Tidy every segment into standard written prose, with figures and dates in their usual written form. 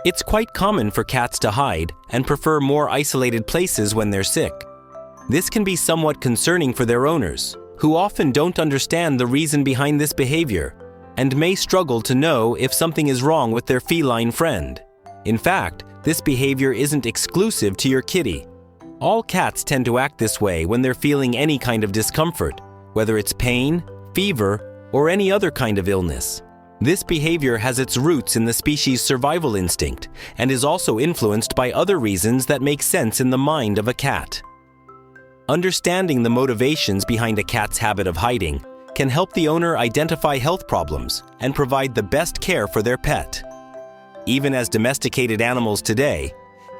It's quite common for cats to hide and prefer more isolated places when they're sick. This can be somewhat concerning for their owners, who often don't understand the reason behind this behavior and may struggle to know if something is wrong with their feline friend. In fact, this behavior isn't exclusive to your kitty. All cats tend to act this way when they're feeling any kind of discomfort, whether it's pain, fever, or any other kind of illness. This behavior has its roots in the species' survival instinct and is also influenced by other reasons that make sense in the mind of a cat. Understanding the motivations behind a cat's habit of hiding can help the owner identify health problems and provide the best care for their pet. Even as domesticated animals today,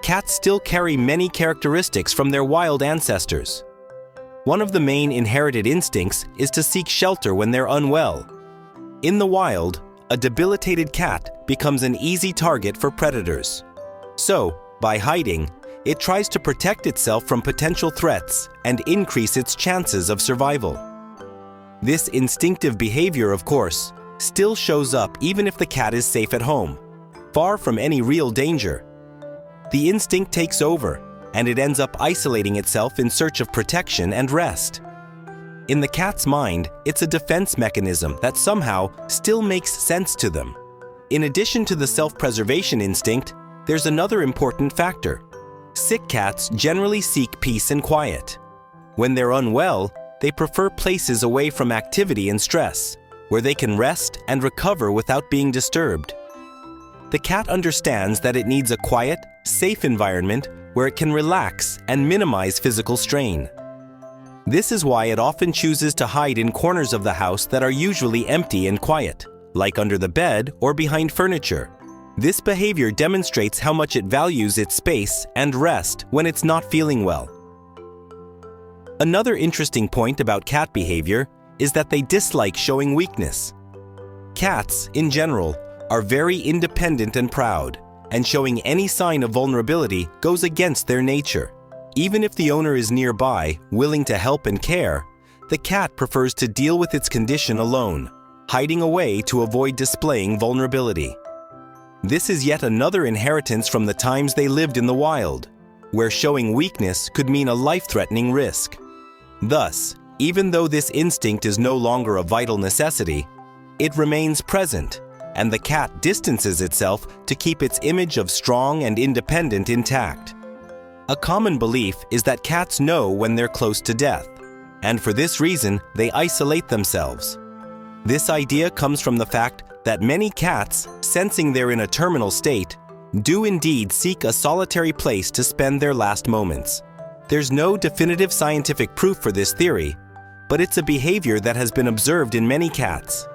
cats still carry many characteristics from their wild ancestors. One of the main inherited instincts is to seek shelter when they're unwell. In the wild, a debilitated cat becomes an easy target for predators. So, by hiding, it tries to protect itself from potential threats and increase its chances of survival. This instinctive behavior, of course, still shows up even if the cat is safe at home, far from any real danger. The instinct takes over, and it ends up isolating itself in search of protection and rest. In the cat's mind, it's a defense mechanism that somehow still makes sense to them. In addition to the self-preservation instinct, there's another important factor. Sick cats generally seek peace and quiet. When they're unwell, they prefer places away from activity and stress, where they can rest and recover without being disturbed. The cat understands that it needs a quiet, safe environment where it can relax and minimize physical strain. This is why it often chooses to hide in corners of the house that are usually empty and quiet, like under the bed or behind furniture. This behavior demonstrates how much it values its space and rest when it's not feeling well. Another interesting point about cat behavior is that they dislike showing weakness. Cats, in general, are very independent and proud, and showing any sign of vulnerability goes against their nature. Even if the owner is nearby, willing to help and care, the cat prefers to deal with its condition alone, hiding away to avoid displaying vulnerability. This is yet another inheritance from the times they lived in the wild, where showing weakness could mean a life-threatening risk. Thus, even though this instinct is no longer a vital necessity, it remains present, and the cat distances itself to keep its image of strong and independent intact. A common belief is that cats know when they're close to death, and for this reason, they isolate themselves. This idea comes from the fact that many cats, sensing they're in a terminal state, do indeed seek a solitary place to spend their last moments. There's no definitive scientific proof for this theory, but it's a behavior that has been observed in many cats.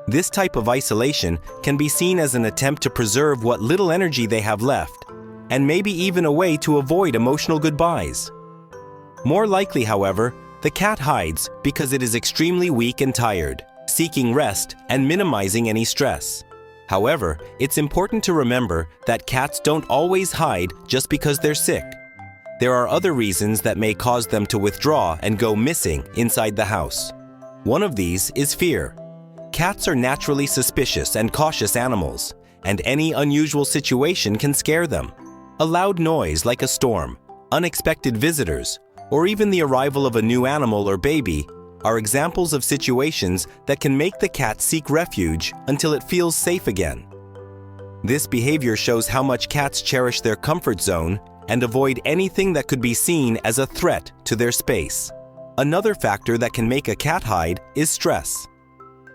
This type of isolation can be seen as an attempt to preserve what little energy they have left, and maybe even a way to avoid emotional goodbyes. More likely, however, the cat hides because it is extremely weak and tired, seeking rest and minimizing any stress. However, it's important to remember that cats don't always hide just because they're sick. There are other reasons that may cause them to withdraw and go missing inside the house. One of these is fear. Cats are naturally suspicious and cautious animals, and any unusual situation can scare them. A loud noise like a storm, unexpected visitors, or even the arrival of a new animal or baby are examples of situations that can make the cat seek refuge until it feels safe again. This behavior shows how much cats cherish their comfort zone and avoid anything that could be seen as a threat to their space. Another factor that can make a cat hide is stress.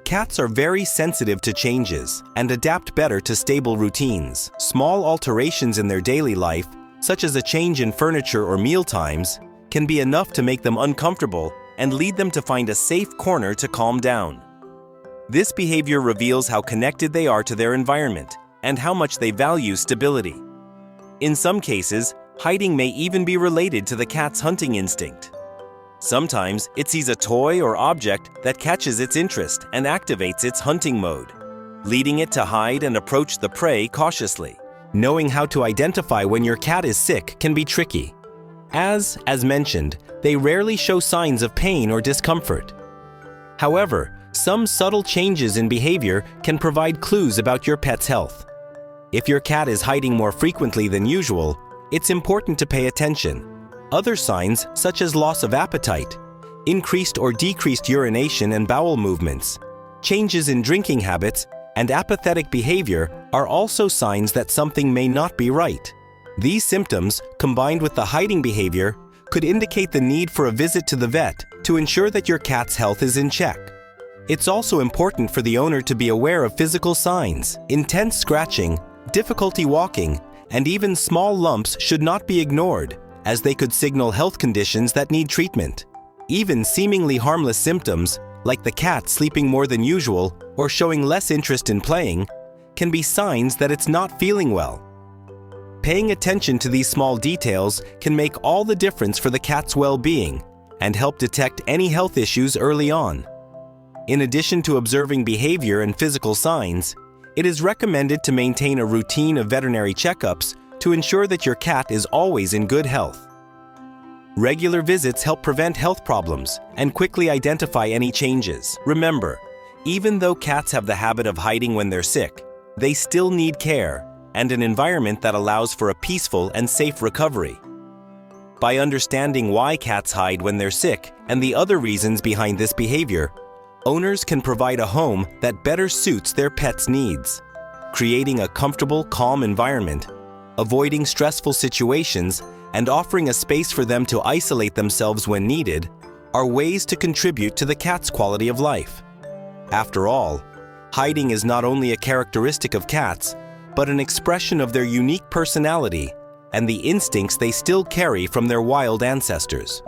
Cats are very sensitive to changes and adapt better to stable routines. Small alterations in their daily life, such as a change in furniture or meal times, can be enough to make them uncomfortable and lead them to find a safe corner to calm down. This behavior reveals how connected they are to their environment and how much they value stability. In some cases, hiding may even be related to the cat's hunting instinct. Sometimes it sees a toy or object that catches its interest and activates its hunting mode, leading it to hide and approach the prey cautiously. Knowing how to identify when your cat is sick can be tricky. As mentioned, they rarely show signs of pain or discomfort. However, some subtle changes in behavior can provide clues about your pet's health. If your cat is hiding more frequently than usual, it's important to pay attention. Other signs, such as loss of appetite, increased or decreased urination and bowel movements, changes in drinking habits, and apathetic behavior are also signs that something may not be right. These symptoms, combined with the hiding behavior, could indicate the need for a visit to the vet to ensure that your cat's health is in check. It's also important for the owner to be aware of physical signs. Intense scratching, difficulty walking, and even small lumps should not be ignored, as they could signal health conditions that need treatment. Even seemingly harmless symptoms, like the cat sleeping more than usual or showing less interest in playing, can be signs that it's not feeling well. Paying attention to these small details can make all the difference for the cat's well-being and help detect any health issues early on. In addition to observing behavior and physical signs, it is recommended to maintain a routine of veterinary checkups to ensure that your cat is always in good health. Regular visits help prevent health problems and quickly identify any changes. Remember, even though cats have the habit of hiding when they're sick, they still need care and an environment that allows for a peaceful and safe recovery. By understanding why cats hide when they're sick and the other reasons behind this behavior, owners can provide a home that better suits their pet's needs. Creating a comfortable, calm environment, avoiding stressful situations, and offering a space for them to isolate themselves when needed are ways to contribute to the cat's quality of life. After all, hiding is not only a characteristic of cats, but an expression of their unique personality and the instincts they still carry from their wild ancestors.